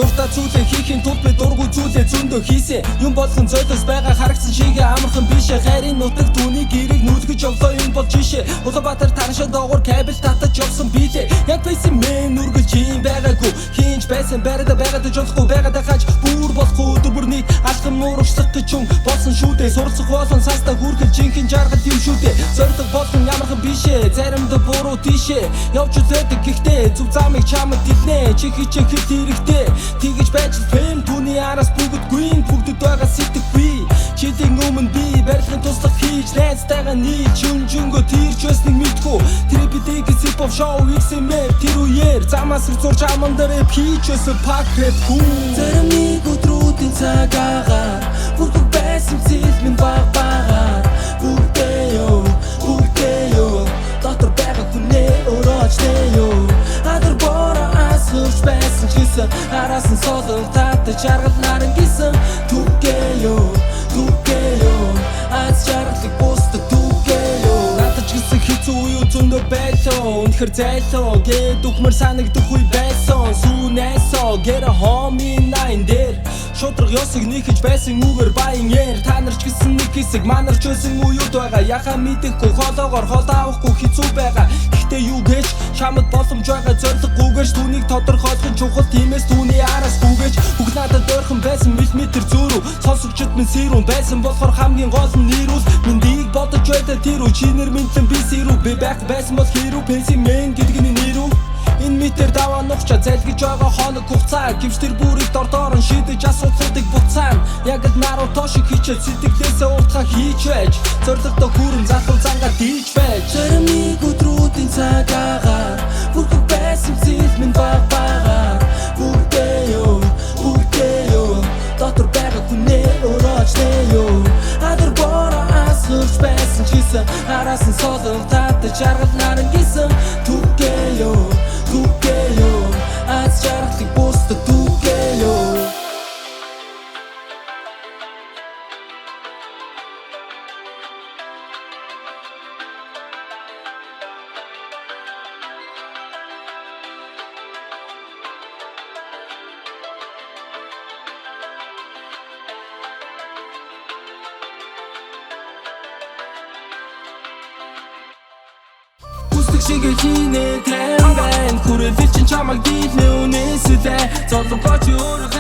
Дуртай зүйлээ хийхин тулд би дургүй зүйлээ зөндөө хийсэн. Юм болгон зөөлөс байгаа харагдсан шигээ амархан бишээ. Хайрын нутаг түүний гэрийг нүүлгэж явлаа юм бол жишээ. Улаанбаатар тараншаа доогуур кабель татаж явсан билээ. Яг байсан мэн үргэлж юм байгаагүй. Хинж байсан байрада байгаад жолохгүй байгаад хаж бүр болохгүй өдөр бүрний алхам нуурчлах гэж юм болсон шүү дээ. Суралцах болон састаа хүрхэл жинхэнэ жаргал юм шүү дээ. Зорилго болгон ямархан бишээ. Заримдаа буруу тийшээ явж үзээд гэхдээ зүв замыг чамд дилнэ. Чи хичээх хэд хэрэгтэй. Тэгэж байж фэм түүний араас бүгдгүй бүгдэд байгаа сэтгэхгүй. Чилийн өмнө би барилгын туслах хийж найзтайгаа нийлж жүнжөнгөө тэрч байсныг мэдгүй. Тэр бидийг сипов шоу XMF тэр үеэр замаас зурж амандар хийж өсө пак рэп хүү. Зарим нэг өдрүүдийн цагаагаар бүрдүг байсан зээл минь багаар бүгдээ юу дотор байгаа хүнээ өрөөчтэй юу. Адар бороо асууж байсан чисэн араас нь солон татаж жаргал наран гисэн түгээ юу аз жаргалыг бусдад түгээ юу. Надад ч гэсэн хэцүү үе зөндөө байлоо. Үнэхэр зайлоо гээд үхмэр санагдах үе байсан. Сүнэсоо get a homie nine дээр шудраг ёсыг нэхэж байсан үгээр баян яар. Та нар ч гэсэн нэг хэсэг манарч байсан үеуд байгаа. Яхаа мэдэхгүй холоогоор хол авахгүй хэцүү байгаа. Гэхдээ юу гэж чамд боломж байгаа зориггүйгээр түүнийг тодорхойлох чухал. Тиймээс түүний араас гүгэж бүх надад ойрхон байсан миллиметр зөөрөө. Сонсогчд минь сэрүүн байсан болохоор хамгийн гол нь нэрүүл. Мэндийг бодож байдаг тэр үе чинэр минтэн би сэрүү. Би байх байсан бол хэрүү пенсийн мен гэдэг нь нэрүү. Энэ метр даваа нухча зайлгэж байгаа хоног хугацаа. Гэвч тэр бүрийг дордоор нь шийдэж асуудлуудыг буцаана. Яг л Наруто шиг хичээл сэтгэлээсээ уртхаа хийж байж. Зорилготой хүрэн залхуу зангаа дийлж байж. Зарим нэг өдрүүдийн цагаагаар бүрдүг байсан зээл минь багаар бүгдээ юу дотор байгаа хүнээ өрөөчтэй юу. Адар бороо асууж байсан чисэн араас нь солон татаж жаргал наран гисэн түгээ юу аз жаргалыг бусдад түгээ юу. Шигээ хийнэ тайм байна. Хүрээлэл чин чамайг дийлнэ үнээсэлээ. Золонгоч өөрөө